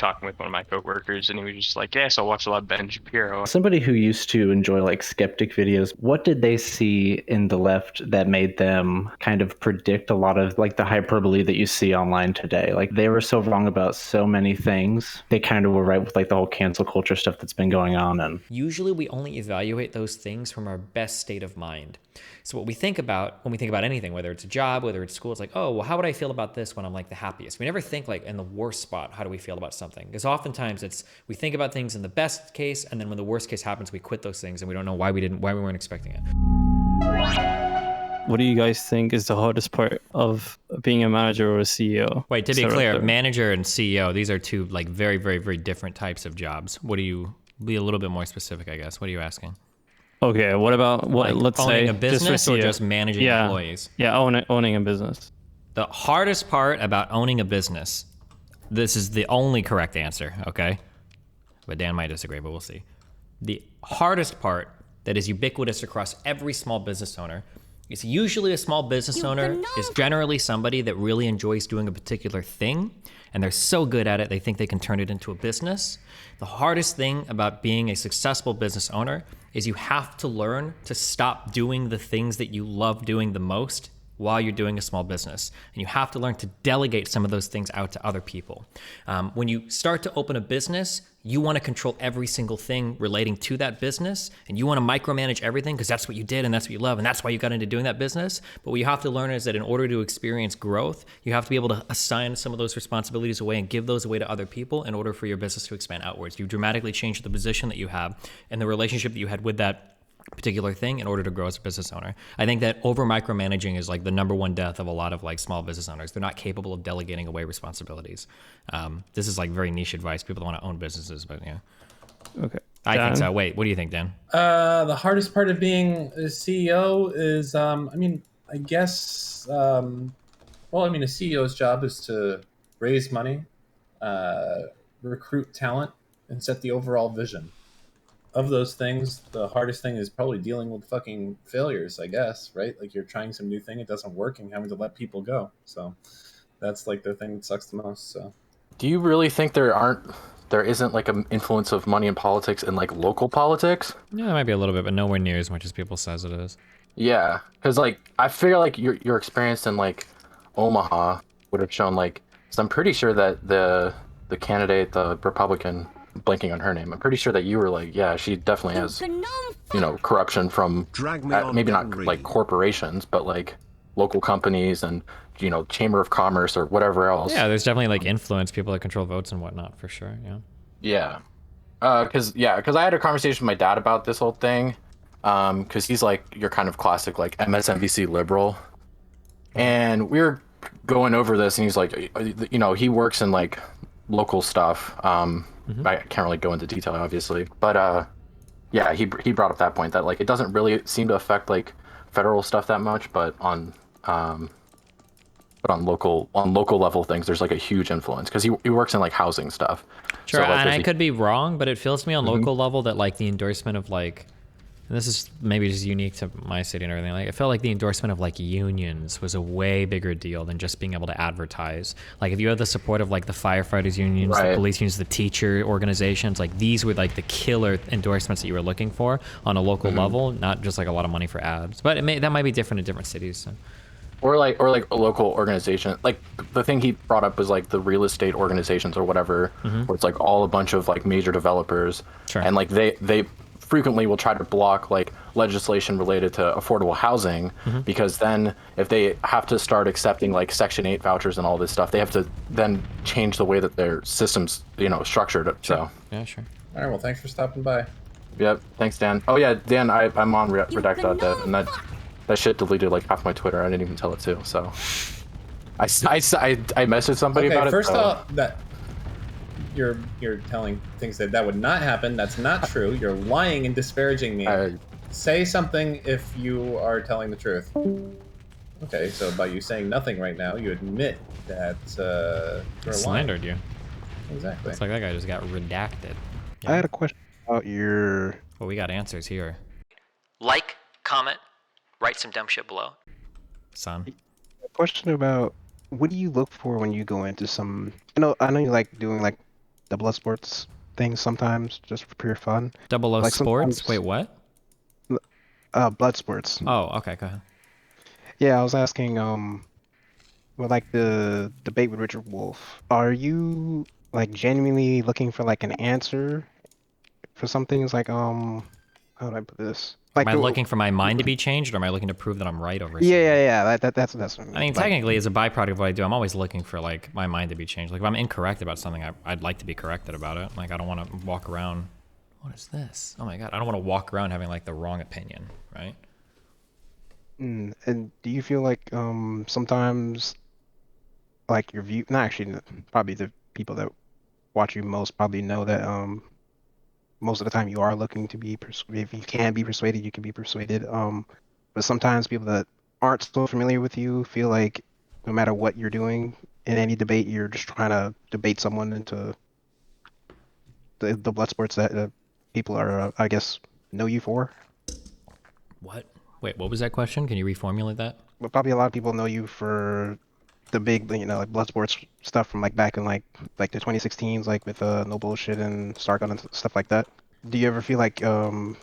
talking with one of my coworkers, and he was just like, "Yes, I watch a lot of Ben Shapiro." Somebody who used to enjoy like skeptic videos, what did they see in the left that made them kind of predict a lot of like the hyperbole that you see online today? Like they were so wrong about so many things. They kind of were right with like the whole cancel culture stuff that's been going on. And usually we only evaluate those things from our best state of mind. So what we think about when we think about anything, whether it's a job, whether it's school, it's like, oh, well, how would I feel about this when I'm like the happiest? We never think like in the worst spot, how do we feel about something? Because oftentimes we think about things in the best case, and then when the worst case happens, we quit those things and we don't know why we weren't expecting it. What do you guys think is the hardest part of being a manager or a CEO? Wait, to be clear, manager and CEO, these are two like very, very, very different types of jobs. What do you, be a little bit more specific, I guess. What are you asking? Okay, what about what? Like let's say owning a business or CEO. just managing employees? Yeah, owning a business. The hardest part about owning a business, this is the only correct answer, okay? But Dan might disagree, but we'll see. The hardest part that is ubiquitous across every small business owner is usually a small business owner is generally somebody that really enjoys doing a particular thing, and they're so good at it, they think they can turn it into a business. The hardest thing about being a successful business owner is you have to learn to stop doing the things that you love doing the most while you're doing a small business. And you have to learn to delegate some of those things out to other people. When you start to open a business, you want to control every single thing relating to that business, and you want to micromanage everything because that's what you did and that's what you love and that's why you got into doing that business. But what you have to learn is that in order to experience growth, you have to be able to assign some of those responsibilities away and give those away to other people in order for your business to expand outwards. You dramatically change the position that you have and the relationship that you had with that particular thing in order to grow as a business owner. I think that over micromanaging is like the number one death of a lot of like small business owners. They're not capable of delegating away responsibilities. This is like very niche advice. People don't want to own businesses, but yeah. Okay. I think so. Wait, what do you think, Dan? The hardest part of being a CEO is, I guess, a CEO's job is to raise money, recruit talent, and set the overall vision. Of those things, the hardest thing is probably dealing with fucking failures, I guess, right? Like you're trying some new thing, it doesn't work, and having to let people go. So that's like the thing that sucks the most. So do you really think there isn't like an influence of money in politics in like local politics? Yeah, there might be a little bit, but nowhere near as much as people says it is. Yeah, because like I feel like your experience in like Omaha would have shown like, so I'm pretty sure that the candidate, the Republican, blanking on her name, I'm pretty sure that you were like, yeah, she definitely has, corruption from maybe not like corporations, but like local companies and Chamber of Commerce or whatever else. Yeah, there's definitely like influence, people that control votes and whatnot, for sure. Yeah. Because I had a conversation with my dad about this whole thing, because he's like your kind of classic like MSNBC liberal, and we were going over this, and he's like, he works in like local stuff. I can't really go into detail, obviously, but yeah, he brought up that point that like it doesn't really seem to affect like federal stuff that much, but on local level things, there's like a huge influence because he works in like housing stuff. Sure, so, like, and I could be wrong, but it feels to me on local level that like the endorsement of like, and this is maybe just unique to my city and everything, like I felt like the endorsement of like unions was a way bigger deal than just being able to advertise. Like if you had the support of like the firefighters unions, the police unions, the teacher organizations, like these were like the killer endorsements that you were looking for on a local level, not just like a lot of money for ads. But that might be different in different cities. So. Or like a local organization. Like the thing he brought up was like the real estate organizations or whatever, where it's like all a bunch of like major developers, and like they frequently will try to block like legislation related to affordable housing, because then if they have to start accepting like Section 8 vouchers and all this stuff, they have to then change the way that their systems, structured. So yeah, sure. All right, well, thanks for stopping by. Yep, thanks, Dan. Oh yeah, Dan, I'm on redact.dev, and that shit deleted like half my Twitter. I didn't even tell it to. So I messaged somebody about it. First off, that you're telling things that would not happen. That's not true. You're lying and disparaging me. Say something if you are telling the truth. Okay, so by you saying nothing right now, you admit that you're slandered lying. You. Exactly. It's like that guy just got redacted. I had a question about your... Well, we got answers here. Like, comment, write some dumb shit below. Son. A question about what do you look for when you go into some... I know you like doing like the blood sports things sometimes just for pure fun. Double O Like Sports? sometimes- Wait, what? Blood sports. Oh, okay, go ahead. Yeah, I was asking, with like the debate with Richard Wolff, are you like genuinely looking for like an answer for some things? Like, how do I put this? Am Like, I looking for my mind to be changed, or am I looking to prove that I'm right over yeah, something? yeah. That's what I mean. I mean, Like, technically, as a byproduct of what I do, I'm always looking for like my mind to be changed. Like if I'm incorrect about something, I'd like to be corrected about it. Like I don't want to walk around. What is this? Oh my god, I don't want to walk around having like the wrong opinion, right? and do you feel like sometimes like your view? Not actually, probably the people that watch you most probably know that most of the time you are looking to be if you can be persuaded, you can be persuaded. But sometimes people that aren't so familiar with you feel like no matter what you're doing in any debate, you're just trying to debate someone into the blood sports that people are, I guess, know you for. What? Wait, what was that question? Can you reformulate that? But probably a lot of people know you for the big, like blood sports stuff from like back in like the 2016s, like with No Bullshit and Stargun and stuff like that. Do you ever feel like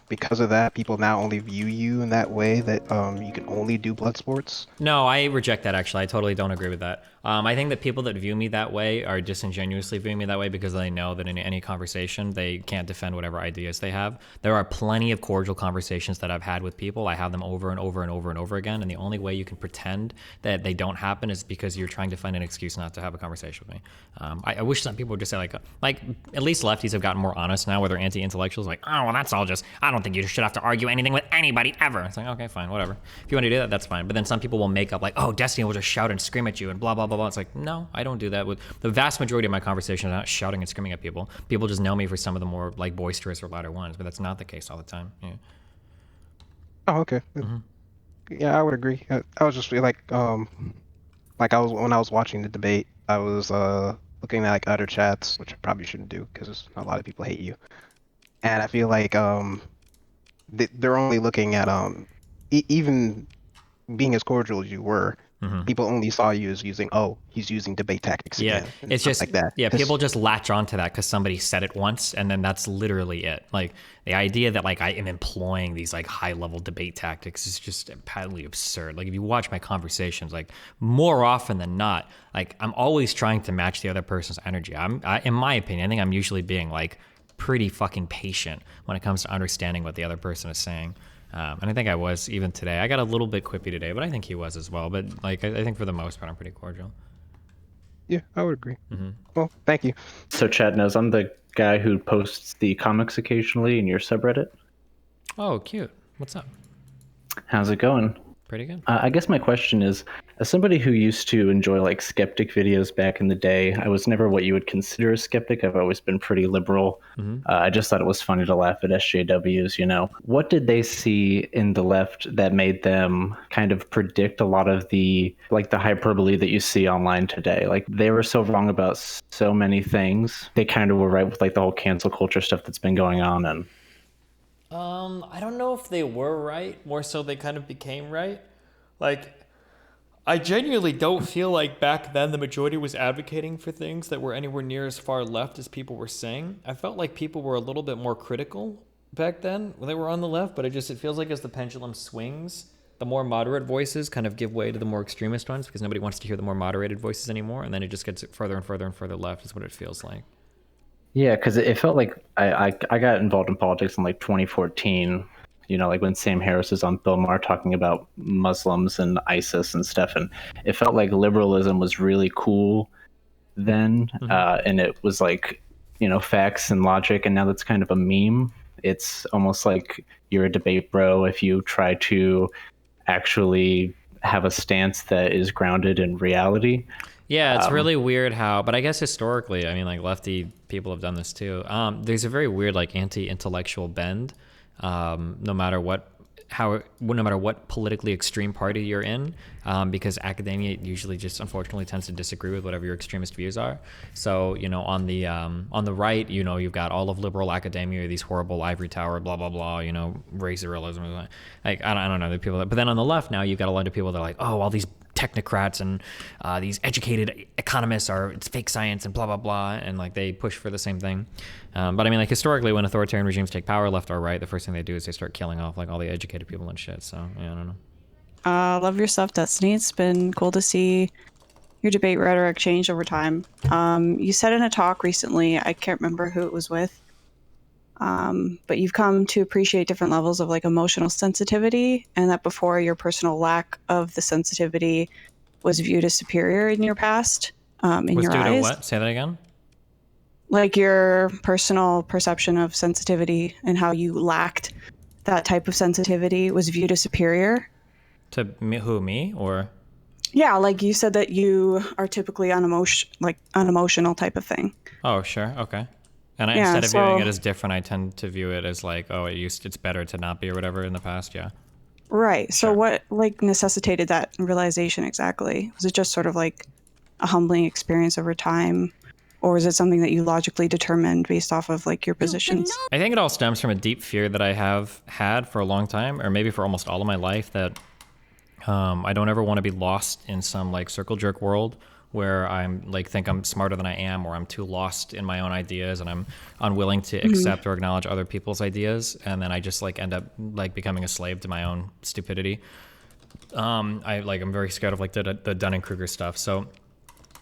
because of that, people now only view you in that way that you can only do blood sports? No, I reject that actually. I totally don't agree with that. I think that people that view me that way are disingenuously viewing me that way because they know that in any conversation they can't defend whatever ideas they have. There are plenty of cordial conversations that I've had with people. I have them over and over and over and over again, and the only way you can pretend that they don't happen is because you're trying to find an excuse not to have a conversation with me. I wish some people would just say like at least lefties have gotten more honest now where they're anti-intellectuals. Like, oh well, that's all just. I don't think you should have to argue anything with anybody ever. It's like, okay, fine, whatever. If you want to do that, that's fine. But then some people will make up like, oh, Destiny will just shout and scream at you and blah blah blah blah. It's like, no, I don't do that. With the vast majority of my conversations, I'm not shouting and screaming at people. People just know me for some of the more like boisterous or louder ones, but that's not the case all the time. Yeah. Oh, okay. Yeah, I would agree. I was just like I was when I was watching the debate, I was looking at like other chats, which I probably shouldn't do because a lot of people hate you. And I feel like they're only looking at even being as cordial as you were, people only saw you as using, oh, he's using debate tactics Yeah, again. and it's stuff just like that. Yeah, It's- people just latch onto that because somebody said it once, and then that's literally it. Like the idea that like I am employing these like high level debate tactics is just patently absurd. Like if you watch my conversations, like more often than not, like I'm always trying to match the other person's energy. In my opinion, I think I'm usually being like pretty fucking patient when it comes to understanding what the other person is saying. And I think I was even today. I got a little bit quippy today, but I think he was as well. But like, I think for the most part, I'm pretty cordial. Yeah, I would agree. Well, thank you. So Chad knows I'm the guy who posts the comics occasionally in your subreddit. Oh, cute. What's up? How's it going? Pretty good. I guess my question is, as somebody who used to enjoy like skeptic videos back in the day, I was never what you would consider a skeptic. I've always been pretty liberal. I just thought it was funny to laugh at SJWs, you know. What did they see in the left that made them kind of predict a lot of the like the hyperbole that you see online today? Like they were so wrong about so many things. They kind of were right with like the whole cancel culture stuff that's been going on. And I don't know if they were right. More so, they kind of became right. Like, I genuinely don't feel like back then the majority was advocating for things that were anywhere near as far left as people were saying. I felt like people were a little bit more critical back then when they were on the left, but it feels like as the pendulum swings, the more moderate voices kind of give way to the more extremist ones because nobody wants to hear the more moderated voices anymore, and then it just gets further and further and further left is what it feels like. yeah, because it felt like I got involved in politics in like 2014. You know, like when Sam Harris is on Bill Maher talking about Muslims and ISIS and stuff, and it felt like liberalism was really cool then, and it was like, you know, facts and logic, and now that's kind of a meme. It's almost like you're a debate bro if you try to actually have a stance that is grounded in reality. Yeah, it's really weird how, but I guess historically, I mean, like lefty people have done this too. There's a very weird like anti-intellectual bend, no matter what politically extreme party you're in, because academia usually just unfortunately tends to disagree with whatever your extremist views are. So, you know, on the right, you know, you've got all of liberal academia, these horrible ivory tower, blah, blah, blah, you know, race realism. Like, I don't know the people but then on the left now, you've got a lot of people that are like, oh, all these technocrats and these educated economists are it's fake science and blah blah blah, and like they push for the same thing. But I mean, like historically, when authoritarian regimes take power, left or right, the first thing they do is they start killing off like all the educated people and shit. So yeah, I don't know. Love your stuff, Destiny. It's been cool to see your debate rhetoric change over time. You said in a talk recently, I can't remember who it was with, but you've come to appreciate different levels of like emotional sensitivity, and that before your personal lack of the sensitivity was viewed as superior in your past, in Was your due to eyes. what? Say that again. Like your personal perception of sensitivity and how you lacked that type of sensitivity was viewed as superior. To me, who, me or? Yeah, like you said that you are typically unemotional type of thing. Oh, sure, okay. And Yeah, instead of viewing so- it as different, I tend to view it as like, oh, it's better to not be or whatever in the past. Yeah. Right. So Sure. what like necessitated that realization exactly? Was it just sort of like a humbling experience over time? Or is it something that you logically determined based off of like your positions? I think it all stems from a deep fear that I have had for a long time, or maybe for almost all of my life, that I don't ever want to be lost in some like circle jerk world where I'm like think I'm smarter than I am, or I'm too lost in my own ideas and I'm unwilling to accept or acknowledge other people's ideas, and then I just like end up like becoming a slave to my own stupidity. I'm very scared of like the Dunning-Kruger stuff. So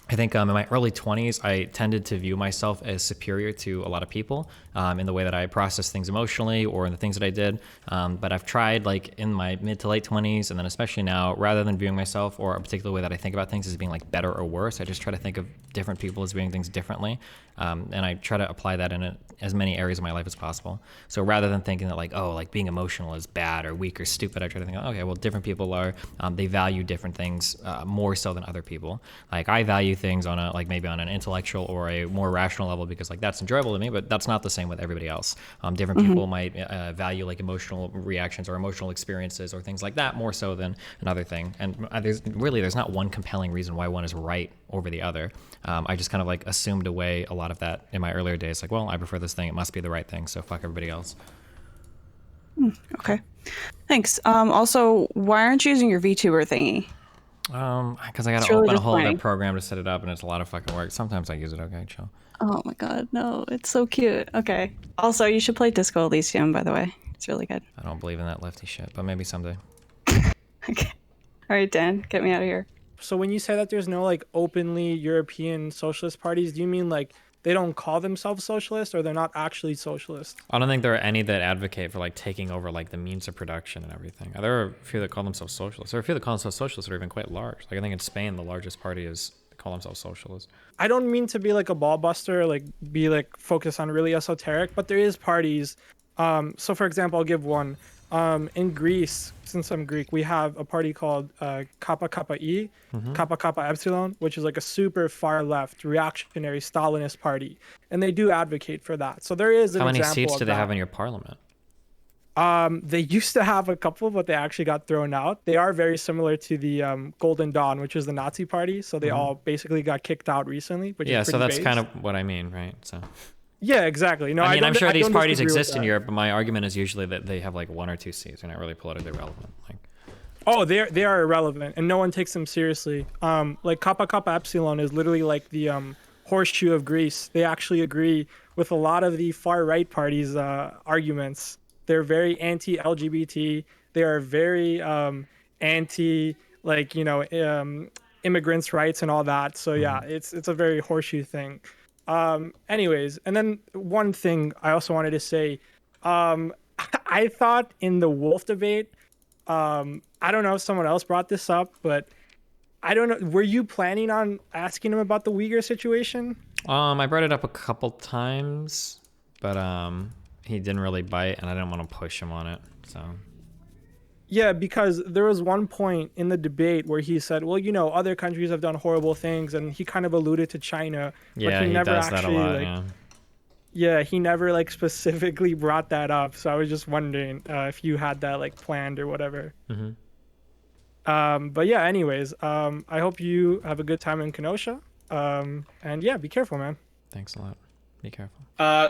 I think in my early 20s, I tended to view myself as superior to a lot of people in the way that I process things emotionally or in the things that I did. But I've tried like in my mid to late 20s, and then especially now, rather than viewing myself or a particular way that I think about things as being like better or worse, I just try to think of different people as viewing things differently. And I try to apply that in as many areas of my life as possible. So rather than thinking that like, oh, like being emotional is bad or weak or stupid, I try to think, okay, well, different people are, they value different things more so than other people. Like I value things on a, like maybe on an intellectual or a more rational level because like that's enjoyable to me, but that's not the same with everybody else. Different people might value like emotional reactions or emotional experiences or things like that more so than another thing. And there's not one compelling reason why one is right over the other. I just kind of like assumed away a lot of that in my earlier days. Like, well, I prefer this thing. It must be the right thing. So fuck everybody else. Okay. Thanks. Also, why aren't you using your VTuber thingy? Because I got It's to really open a whole other disappointing. program to set it up, and it's a lot of fucking work. Sometimes I use it. Okay, chill. Oh my god, no. It's so cute. Okay. Also, you should play Disco Elysium, by the way. It's really good. I don't believe in that lefty shit, but maybe someday. Okay. All right, Dan, get me out of here. So when you say that there's no like openly European socialist parties, do you mean like they don't call themselves socialist, or they're not actually socialist? I don't think there are any that advocate for like taking over like the means of production and everything. There are a few that call themselves socialists. There are a few that call themselves socialists that are even quite large. Like I think in Spain, the largest party is they call themselves socialist. I don't mean to be like a ball buster, like be like focused on really esoteric, but there is parties. So for example, I'll give one. In Greece, since I'm Greek, we have a party called Kappa Kappa E, Kappa Kappa Epsilon, which is like a super far left reactionary Stalinist party, and they do advocate for that. So there is an How many example seats of do they that. have in your parliament? They used to have a couple, but they actually got thrown out. They are very similar to the Golden Dawn, which is the Nazi party. So they all basically got kicked out recently, which Yeah, is so pretty that's based. kind of what I mean, right? So Yeah, exactly. No, I mean, I'm sure these don't parties disagree with exist in that. Europe, but my argument is usually that they have like 1 or 2 seats. They're not really politically relevant. Like, Oh, they are irrelevant, and no one takes them seriously. Like Kappa Kappa Epsilon is literally like the horseshoe of Greece. They actually agree with a lot of the far right parties' arguments. They're very anti-LGBT. They are very anti, like immigrants' rights and all that. So yeah, it's a very horseshoe thing. Anyways, and then one thing I also wanted to say, I thought in the Wolf debate. I don't know if someone else brought this up, but I don't know. Were you planning on asking him about the Uyghur situation? I brought it up a couple times, but he didn't really bite, and I didn't want to push him on it. So Yeah, because there was one point in the debate where he said, well, other countries have done horrible things, and he kind of alluded to China. yeah, but he never does that a lot. like, Yeah. Yeah, he never like specifically brought that up. So I was just wondering if you had that like planned or whatever. But yeah, anyways, I hope you have a good time in Kenosha. And yeah, be careful, man. Thanks a lot. Be careful.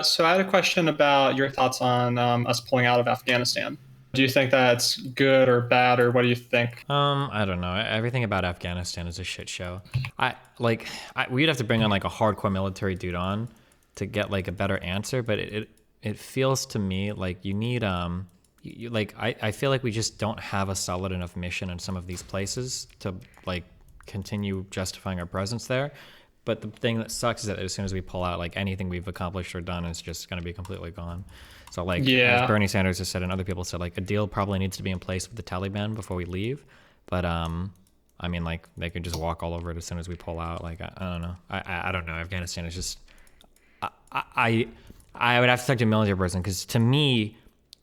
So I had a question about your thoughts on us pulling out of Afghanistan. Do you think that's good or bad, or what do you think? I don't know. Everything about Afghanistan is a shit show. We'd have to bring on like a hardcore military dude on to get like a better answer, but it feels to me like you need I feel like we just don't have a solid enough mission in some of these places to like continue justifying our presence there. But the thing that sucks is that as soon as we pull out, like anything we've accomplished or done is just going to be completely gone. So like as Bernie Sanders has said and other people said, like a deal probably needs to be in place with the Taliban before we leave. But I mean, like they could just walk all over it as soon as we pull out. Like I don't know. I don't know. Afghanistan is just I would have to talk to a military person, because to me,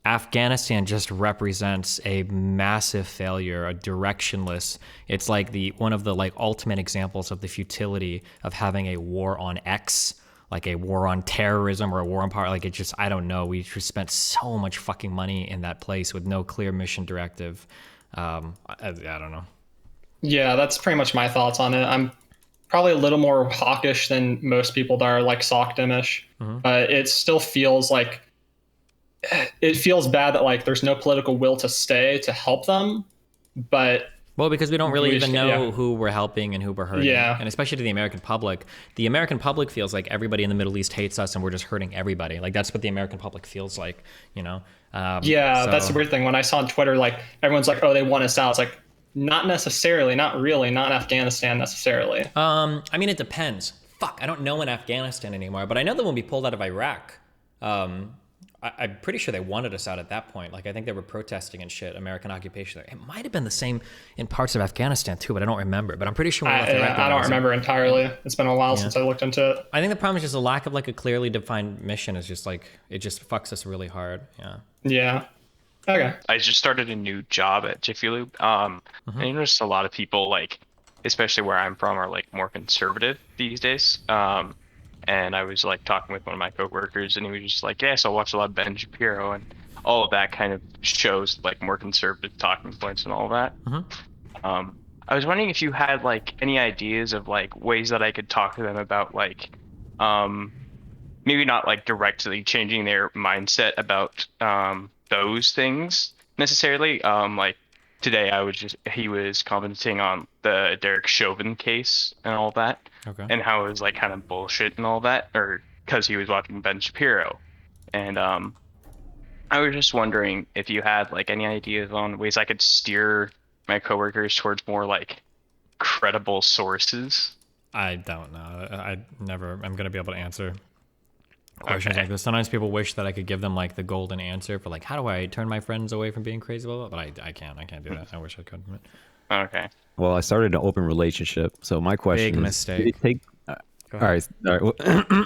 Afghanistan just represents a massive failure, a directionless. It's like one of the like ultimate examples of the futility of having a war on X, like a war on terrorism or a war on power. Like it just, I don't know. We just spent so much fucking money in that place with no clear mission directive. I don't know. Yeah, that's pretty much my thoughts on it. I'm probably a little more hawkish than most people that are like Sockdom-ish, but it still feels like it feels bad that like there's no political will to stay to help them, but because we don't really even know who we're helping and who we're hurting. Yeah. And especially to the American public feels like everybody in the Middle East hates us and we're just hurting everybody. Like that's what the American public feels like, you know? That's the weird thing. When I saw on Twitter, like everyone's like, oh, they want us out. It's like, not necessarily, not really, not in Afghanistan necessarily. I mean, it depends. Fuck, I don't know in Afghanistan anymore, but I know that when we pulled out of Iraq, I'm pretty sure they wanted us out at that point. Like, I think they were protesting and shit, American occupation there. It might have been the same in parts of Afghanistan too, but I don't remember. But I'm pretty sure we left Iraq. I don't remember entirely. It's been a while since I looked into it. I think the problem is just a lack of like a clearly defined mission is just like, it just fucks us really hard. Yeah. Yeah. Okay. I just started a new job at Jiffy Lube. I noticed a lot of people, like, especially where I'm from, are like more conservative these days. And I was like talking with one of my coworkers, and he was just like, "Yes, I watch a lot of Ben Shapiro," and all of that kind of shows like more conservative talking points and all that. I was wondering if you had like any ideas of like ways that I could talk to them about like, maybe not like directly changing their mindset about those things necessarily. Like today, he was commenting on the Derek Chauvin case and all that. Okay. And how it was like kind of bullshit and all that, or because he was watching Ben Shapiro. And I was just wondering if you had like any ideas on ways I could steer my coworkers towards more like credible sources. I don't know. I'm going to be able to answer questions like this. Sometimes people wish that I could give them like the golden answer for like, how do I turn my friends away from being crazy? Blah, blah, blah. But I can't do that. I wish I could. Okay. Well, I started an open relationship, so my question Big is, mistake. did it take? All right. Well,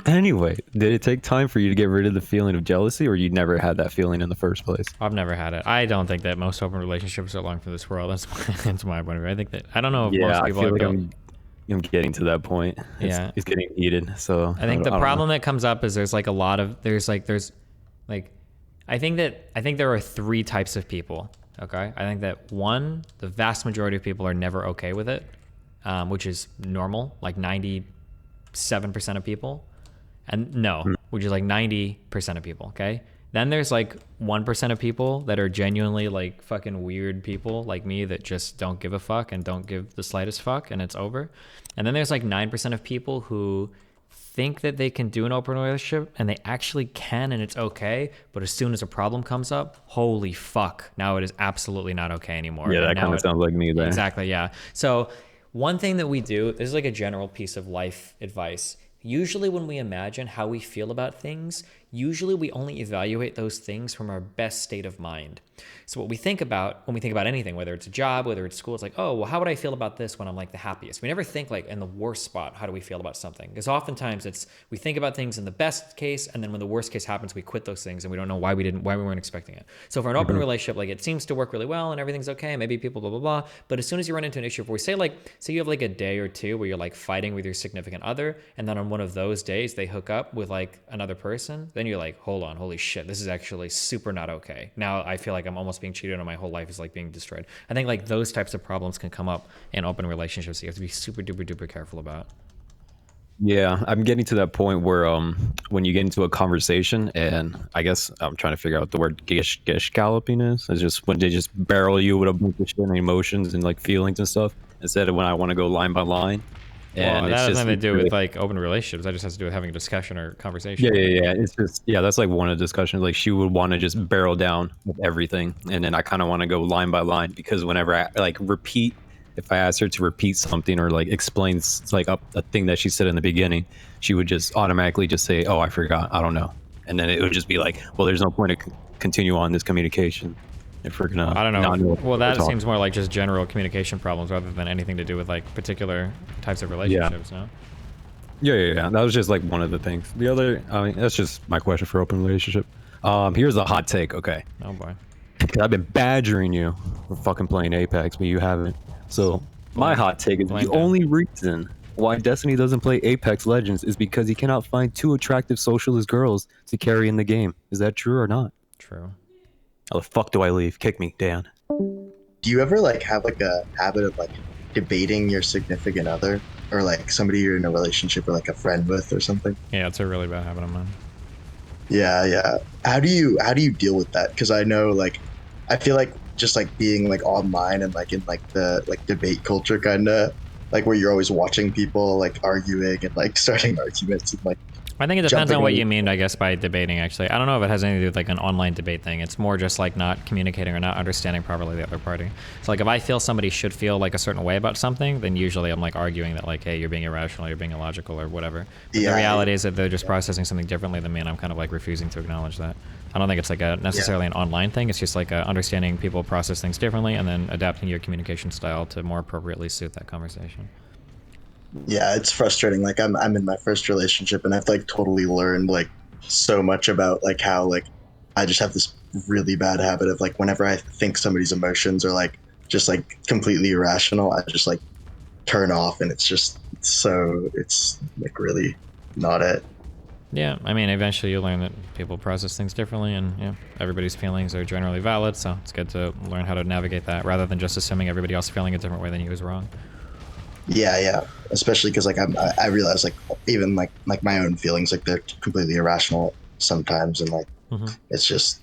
anyway, did it take time for you to get rid of the feeling of jealousy, or you never had that feeling in the first place? I've never had it. I don't think that most open relationships are long for this world. That's my point of view. I think that I don't know if most people I feel like I'm getting to that point. It's getting heated. So I think the problem that comes up is there's like a lot of I think there are three types of people. Okay, I think that one, the vast majority of people are never okay with it, which is normal, like 97% of people, and which is like 90% of people. Okay, then there's like 1% of people that are genuinely like fucking weird people like me that just don't give a fuck and don't give the slightest fuck, and it's over. And then there's like 9% of people who think that they can do an open relationship, and they actually can, and it's okay, but as soon as a problem comes up, holy fuck, now it is absolutely not okay anymore. Yeah, that kind of sounds like me there. Exactly, yeah. So one thing that we do, this is like a general piece of life advice. Usually when we imagine how we feel about things, usually we only evaluate those things from our best state of mind. So what we think about when we think about anything, whether it's a job, whether it's school, it's like, oh, well, how would I feel about this when I'm like the happiest? We never think like in the worst spot, how do we feel about something? Because oftentimes we think about things in the best case, and then when the worst case happens, we quit those things and we don't know why we weren't expecting it. So for an open relationship, like it seems to work really well and everything's okay, maybe people blah, blah, blah. But as soon as you run into an issue, if we say you have like a day or two where you're like fighting with your significant other, and then on one of those days they hook up with like another person, then you're like, hold on, holy shit, this is actually super not okay. Now I feel like I'm almost being cheated on, my whole life is like being destroyed. I think like those types of problems can come up in open relationships that you have to be super duper duper careful about. Yeah, I'm getting to that point where when you get into a conversation, and I guess I'm trying to figure out the word gish galloping is. It's just when they just barrel you with a bunch of shit and emotions and like feelings and stuff, instead of when I want to go line by line. Well, And that it's has just nothing to do really, with like open relationships. That just has to do with having a discussion or conversation. yeah. It's just that's like one of the discussions. Like she would want to just barrel down with everything, and then I kind of want to go line by line because whenever I like repeat, if I asked her to repeat something or like explain like a thing that she said in the beginning, she would just automatically just say, "Oh, I forgot. I don't know," and then it would just be like, "Well, there's no point to continue on this communication if we're gonna." I don't know. not know Well, what we're that talking." seems more like just general communication problems rather than anything to do with like particular types of relationships. No. Yeah. That was just like one of the things. The other, I mean, that's just my question for open relationship. Here's a hot take. Okay. Oh boy. 'Cause I've been badgering you for fucking playing Apex, but you haven't. So my hot take is the only reason why Destiny doesn't play Apex Legends is because he cannot find two attractive socialist girls to carry in the game. Is that true or not? True. How the fuck do I leave? Kick me, Dan. Do you ever like have like a habit of like debating your significant other or like somebody you're in a relationship or like a friend with or something? Yeah, it's a really bad habit of mine. Yeah. How do you deal with that? Because I know like I feel like just like being like online and like in like the like debate culture kind of like where you're always watching people like arguing and like starting arguments and like I think it depends jumping on what in. you mean, I guess, by debating, actually. I don't know if it has anything to do with like an online debate thing. It's more just like not communicating or not understanding properly the other party. So like if I feel somebody should feel like a certain way about something, then usually I'm like arguing that like, hey, you're being irrational, you're being illogical or whatever. But the reality is that they're just processing something differently than me, and I'm kind of like refusing to acknowledge that. I don't think it's like a necessarily an online thing. It's just like understanding people process things differently and then adapting your communication style to more appropriately suit that conversation. Yeah, it's frustrating. Like I'm in my first relationship and I've like totally learned like so much about like how like I just have this really bad habit of like whenever I think somebody's emotions are like just like completely irrational, I just like turn off and it's like really not it. Yeah, I mean, eventually you learn that people process things differently, and yeah, everybody's feelings are generally valid, so it's good to learn how to navigate that rather than just assuming everybody else feeling a different way than you is wrong. Yeah. Especially because like I realize like even like my own feelings like they're completely irrational sometimes, and like it's just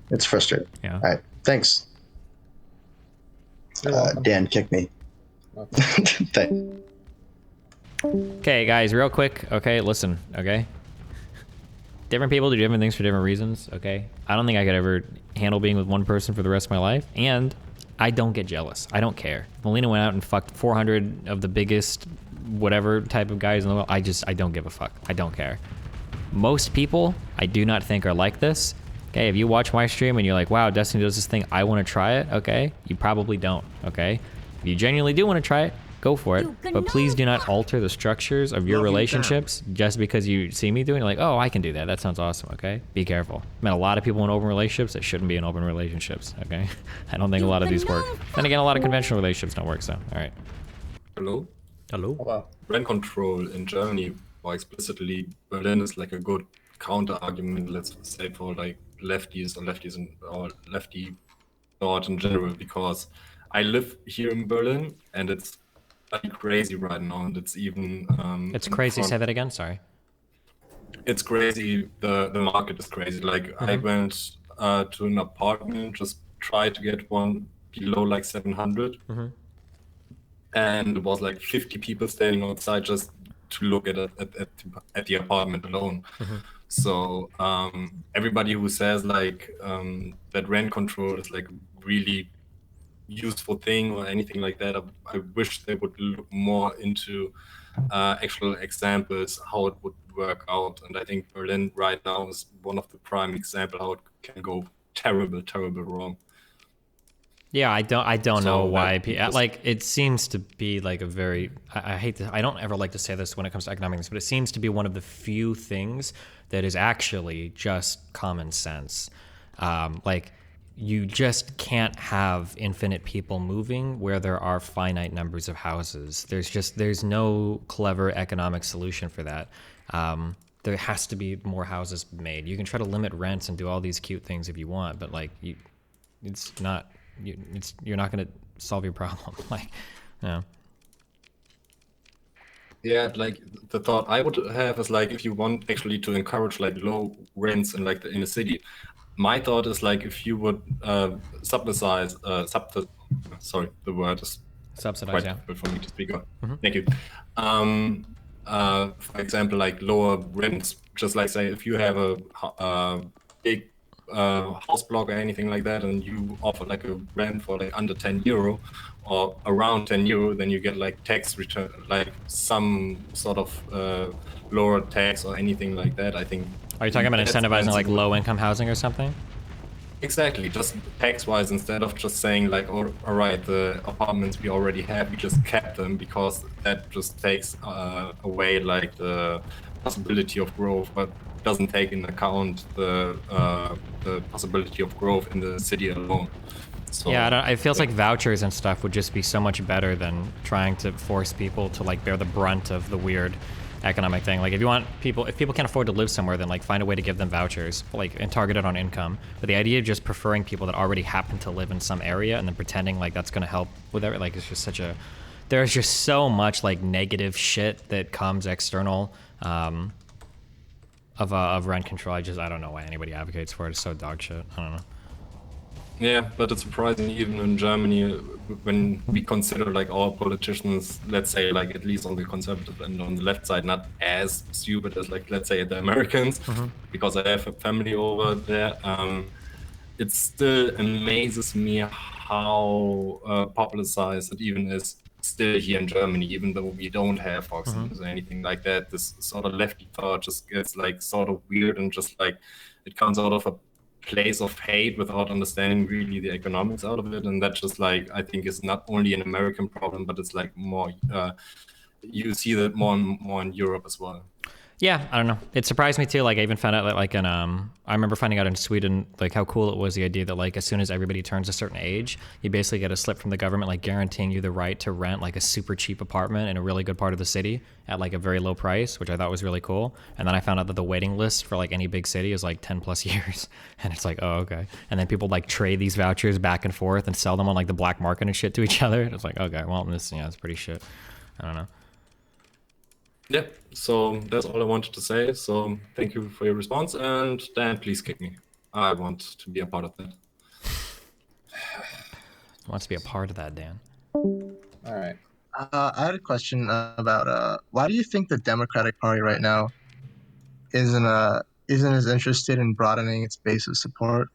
it's frustrating. Yeah. All right, thanks. Dan, kick me. Okay, guys, real quick. Okay, listen. Okay. Different people do different things for different reasons. Okay. I don't think I could ever handle being with one person for the rest of my life, and I don't get jealous. I don't care. Melina went out and fucked 400 of the biggest whatever type of guys in the world. I don't give a fuck. I don't care. Most people I do not think are like this. Okay, if you watch my stream and you're like, wow, Destiny does this thing, I want to try it, okay? You probably don't, okay? If you genuinely do want to try it, go for it. But please do not alter the structures of your relationships just because you see me doing it. Like, oh, I can do that. That sounds awesome, okay? Be careful. I met a lot of people in open relationships that shouldn't be in open relationships, okay? I don't think a lot of these work. Then again, a lot of conventional relationships don't work, so, all right. Hello? Hello? Rent control in Germany, or explicitly Berlin, is like a good counter argument, let's say, for like lefties or lefty thought in general, because I live here in Berlin and it's like crazy right now, and it's even It's crazy. Say that again. Sorry. It's crazy. The market is crazy. Like I went to an apartment, just tried to get one below like 700, and it was like 50 people standing outside just to look at the apartment alone. So everybody who says like that rent control is like really useful thing or anything like that, I wish they would look more into actual examples how it would work out. And I think Berlin right now is one of the prime example how it can go terrible wrong. Yeah, I don't know So why. that- Like, it seems to be like a very. I hate to. I don't ever like to say this when it comes to economics, but it seems to be one of the few things that is actually just common sense. Like, you just can't have infinite people moving where there are finite numbers of houses. There's no clever economic solution for that. There has to be more houses made. You can try to limit rents and do all these cute things if you want, but like it's not. You're not going to solve your problem. Like, you know. Yeah, like the thought I would have is like if you want actually to encourage like low rents in like the inner city, my thought is like if you would subsidize, sorry, the word is Subsidize, quite yeah. difficult for me to speak on. Mhm. Thank you. For example, like lower rents, just like say if you have a big house block or anything like that, and you offer like a rent for like under 10 euro or around 10 euro, then you get like tax return, like some sort of lower tax or anything like that. I think. Are you talking about in that incentivizing sense, like it would- low-income housing or something? Exactly, just tax-wise, instead of just saying like, oh, all right, the apartments we already have, we just cap them because that just takes away like the possibility of growth, but doesn't take into account the possibility of growth in the city alone. So, Yeah, it feels like vouchers and stuff would just be so much better than trying to force people to like bear the brunt of the weird economic thing. Like if people can't afford to live somewhere, then like find a way to give them vouchers, like and target it on income. But the idea of just preferring people that already happen to live in some area and then pretending like that's going to help with it, like it's just there's just so much like negative shit that comes external of rent control. I don't know why anybody advocates for it. It's so dog shit. I don't know. yeah, but it's surprising even in Germany when we consider like our politicians, let's say like at least on the conservative and on the left side, not as stupid as like let's say the Americans, because I have a family over there. It still amazes me how publicized it even is still here in Germany, even though we don't have Fox News or anything like that. This sort of lefty thought just gets like sort of weird and just like it comes out of a place of hate without understanding really the economics out of it, and that just like I think is not only an American problem, but it's like more you see that more and more in Europe as well. Yeah, I don't know. It surprised me too. Like I even found out that like in I remember finding out in Sweden like how cool it was, the idea that like as soon as everybody turns a certain age, you basically get a slip from the government like guaranteeing you the right to rent like a super cheap apartment in a really good part of the city at like a very low price, which I thought was really cool. And then I found out that the waiting list for like any big city is like 10 plus years. And it's like, oh, okay. And then people like trade these vouchers back and forth and sell them on like the black market and shit to each other. It's like, okay, well, this, it's pretty shit. I don't know. Yeah, so that's all I wanted to say. So thank you for your response, and Dan, please kick me. I want to be a part of that. Wants to be a part of that, Dan. All right. I had a question about why do you think the Democratic Party right now isn't as interested in broadening its base of support,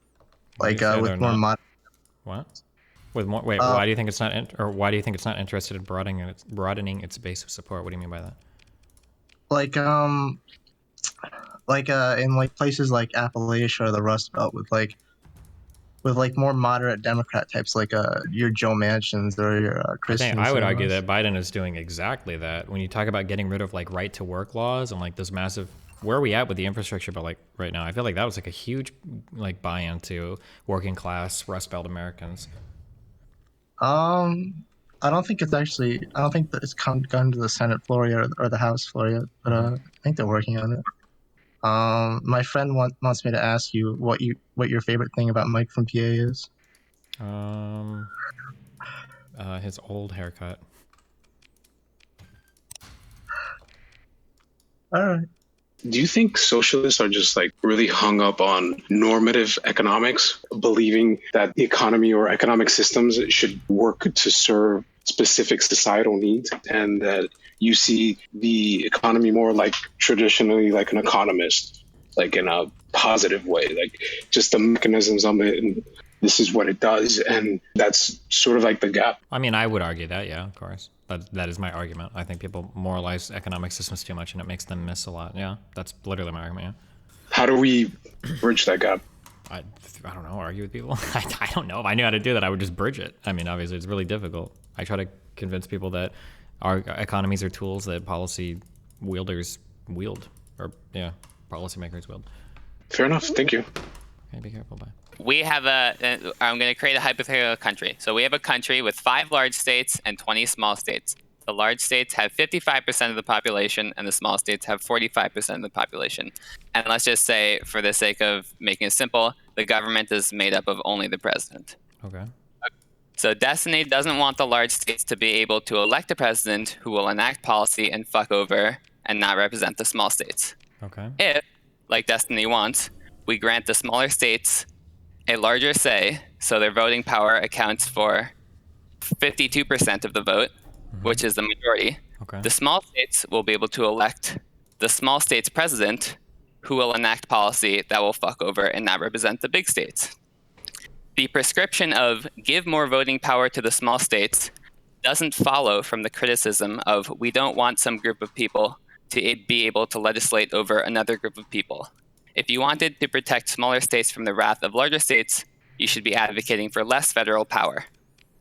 like with more modern. What? With more? Wait, why do you think it's not? Why do you think it's not interested in broadening its base of support? What do you mean by that? Like in like places like Appalachia or the Rust Belt with more moderate Democrat types like your Joe Manchin's or your Christian. I would argue that Biden is doing exactly that. When you talk about getting rid of like right to work laws and like this massive, where are we at with the infrastructure bill like right now? I feel like that was like a huge like buy-in to working class Rust Belt Americans. I don't think that it's gone to the Senate floor yet or the House floor yet, but I think they're working on it. My friend wants me to ask you what your favorite thing about Mike from PA is. His old haircut. All right. Do you think socialists are just like really hung up on normative economics, believing that the economy or economic systems should work to serve specific societal needs, and that you see the economy more like traditionally like an economist, like in a positive way, like just the mechanisms of it and this is what it does, and that's sort of like the gap? I mean, I would argue that, yeah, of course. That is my argument. I think people moralize economic systems too much and it makes them miss a lot. Yeah, that's literally my argument, yeah. How do we bridge that gap? I don't know, argue with people? I don't know. If I knew how to do that, I would just bridge it. I mean, obviously, it's really difficult. I try to convince people that our economies are tools that policy wielders wield, or, yeah, policymakers wield. Fair enough. Thank you. Okay, be careful, bye. We have I'm going to create a hypothetical country. So we have a country with 5 large states and 20 small states. The large states have 55% of the population and the small states have 45% of the population. And let's just say, for the sake of making it simple, the government is made up of only the president. Okay. So Destiny doesn't want the large states to be able to elect a president who will enact policy and fuck over and not represent the small states. Okay. If, like Destiny wants, we grant the smaller states a larger say, so their voting power accounts for 52% of the vote, which is the majority. Okay. The small states will be able to elect the small states president who will enact policy that will fuck over and not represent the big states. The prescription of give more voting power to the small states doesn't follow from the criticism of we don't want some group of people to be able to legislate over another group of people. If you wanted to protect smaller states from the wrath of larger states, you should be advocating for less federal power.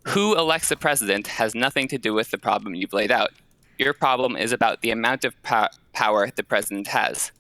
Who elects the president has nothing to do with the problem you've laid out. Your problem is about the amount of power the president has.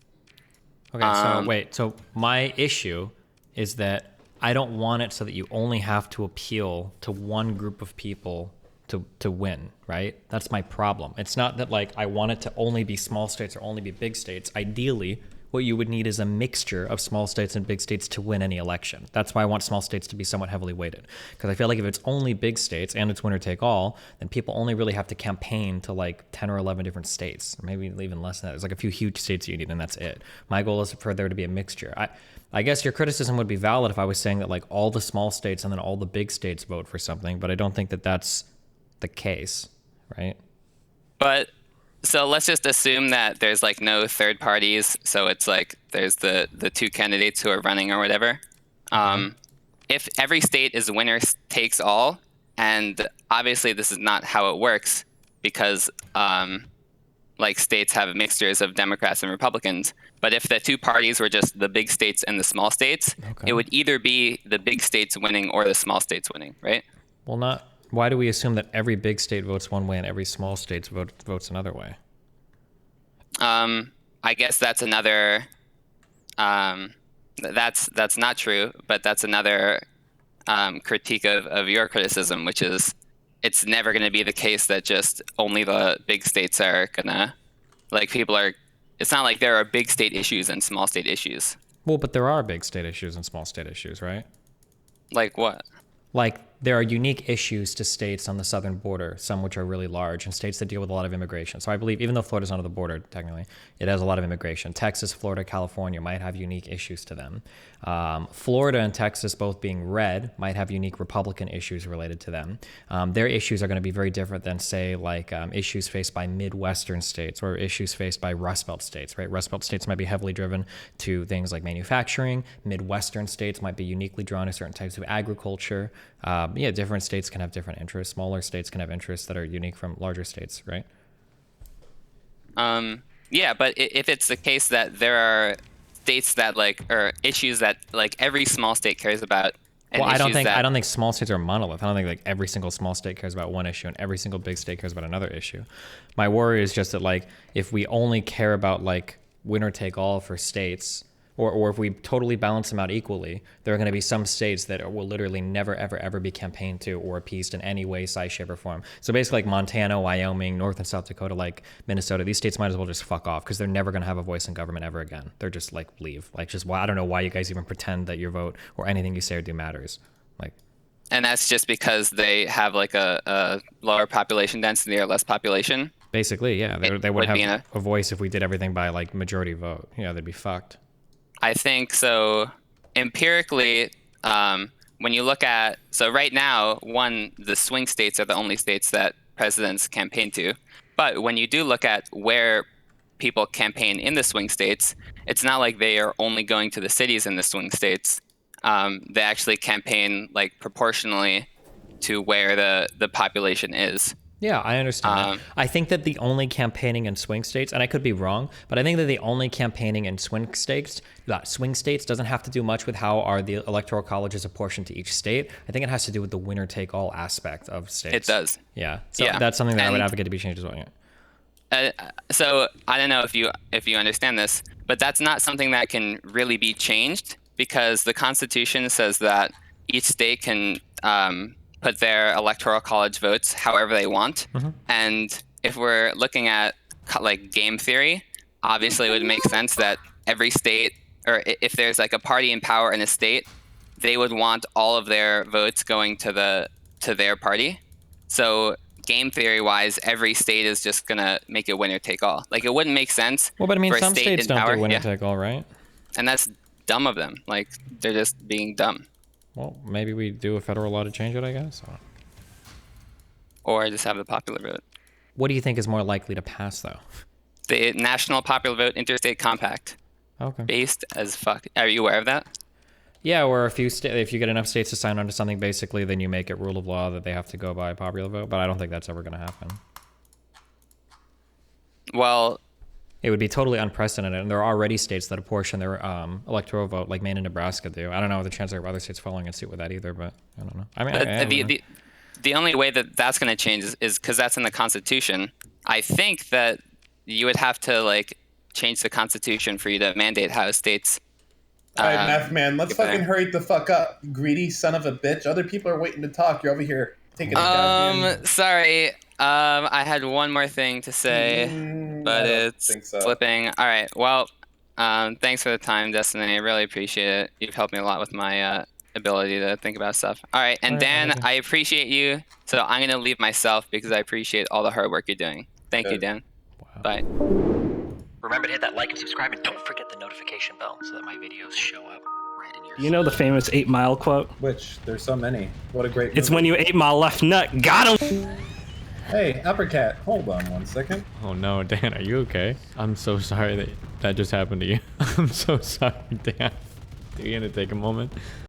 Okay, so wait. So my issue is that I don't want it so that you only have to appeal to one group of people to win, right? That's my problem. It's not that like I want it to only be small states or only be big states. Ideally, what you would need is a mixture of small states and big states to win any election. That's why I want small states to be somewhat heavily weighted. Because I feel like if it's only big states and it's winner take all, then people only really have to campaign to like 10 or 11 different states, or maybe even less than that. There's like a few huge states you need and that's it. My goal is for there to be a mixture. I guess your criticism would be valid if I was saying that like all the small states and then all the big states vote for something, but I don't think that that's the case, right? But so let's just assume that there's like no third parties. So it's like there's the two candidates who are running or whatever. If every state is winner takes all, and obviously this is not how it works because like states have mixtures of Democrats and Republicans. But if the two parties were just the big states and the small states, it would either be the big states winning or the small states winning, right? Well, not. Why do we assume that every big state votes one way and every small state votes another way? I guess that's another. That's not true, but that's another critique of your criticism, which is it's never going to be the case that just only the big states are gonna like people are. It's not like there are big state issues and small state issues. Well, but there are big state issues and small state issues, right? Like what? Like there are unique issues to states on the southern border, some which are really large, and states that deal with a lot of immigration. So I believe even though Florida's not on the border, technically, it has a lot of immigration. Texas, Florida, California might have unique issues to them. Florida and Texas both being red might have unique Republican issues related to them. Their issues are going to be very different than, say, like issues faced by Midwestern states or issues faced by Rust Belt states, right? Rust Belt states might be heavily driven to things like manufacturing. Midwestern states might be uniquely drawn to certain types of agriculture. Different states can have different interests. Smaller states can have interests that are unique from larger states, right? Yeah, but if it's the case that there are states that like or issues that like every small state cares about. And well, I don't think small states are a monolith. I don't think like every single small state cares about one issue and every single big state cares about another issue. My worry is just that like if we only care about like winner take all for states, or if we totally balance them out equally, there are going to be some states that will literally never, ever, ever be campaigned to or appeased in any way, size, shape, or form. So basically like Montana, Wyoming, North and South Dakota, like Minnesota, these states might as well just fuck off because they're never going to have a voice in government ever again. They're just like, leave. Like just, I don't know why you guys even pretend that your vote or anything you say or do matters. Like, and that's just because they have like a lower population density or less population? Basically, yeah. They would have a voice if we did everything by like majority vote. Yeah, they'd be fucked. I think so. Empirically, when you look at so right now, the swing states are the only states that presidents campaign to. But when you do look at where people campaign in the swing states, it's not like they are only going to the cities in the swing states. They actually campaign like proportionally to where the population is. Yeah, I understand that. I think that the only campaigning in swing states, and I could be wrong, but I think that the only campaigning in swing states doesn't have to do much with how the electoral college is apportioned to each state. I think it has to do with the winner take all aspect of states. It does. Yeah. So that's something that I would advocate to be changed as well. Yeah. So I don't know if you understand this, but that's not something that can really be changed because the Constitution says that each state can put their electoral college votes however they want. Mm-hmm. And if we're looking at like game theory, obviously it would make sense that every state, or if there's like a party in power in a state, they would want all of their votes going to the to their party. So game theory wise, every state is just gonna make it winner take all. Like it wouldn't make sense. Well, but I mean, for a some state states in don't power, do winner yeah. take all, right? And that's dumb of them. Like they're just being dumb. Well, maybe we do a federal law to change it, I guess. Or just have the popular vote. What do you think is more likely to pass, though? The National Popular Vote Interstate Compact. Okay. Based as fuck. Are you aware of that? Yeah, where if you get enough states to sign on to something, basically, then you make it rule of law that they have to go by popular vote. But I don't think that's ever going to happen. Well, it would be totally unprecedented, and there are already states that apportion their electoral vote, like Maine and Nebraska do. I don't know what the chances are of other states following suit with that either, but I don't know. I mean, the only way that that's going to change is because that's in the Constitution. I think that you would have to like change the Constitution for you to mandate how states. All right, Math Man, let's fucking hurry the fuck up, you greedy son of a bitch. Other people are waiting to talk. You're over here taking a goddamn... Sorry. I had one more thing to say, but it's flipping. All right. Well, thanks for the time, Destiny. I really appreciate it. You've helped me a lot with my ability to think about stuff. All right. And Dan, I appreciate you. So I'm going to leave myself because I appreciate all the hard work you're doing. Thank you, Dan. Wow. Bye. Remember to hit that like and subscribe, and don't forget the notification bell so that my videos show up right in your... You know the famous 8 Mile quote? Which? There's so many. What a great movie. It's when you 8 Mile left nut. Got him! Hey, Uppercat, hold on 1 second. Oh no, Dan, are you okay? I'm so sorry that just happened to you. I'm so sorry, Dan. Are you gonna take a moment?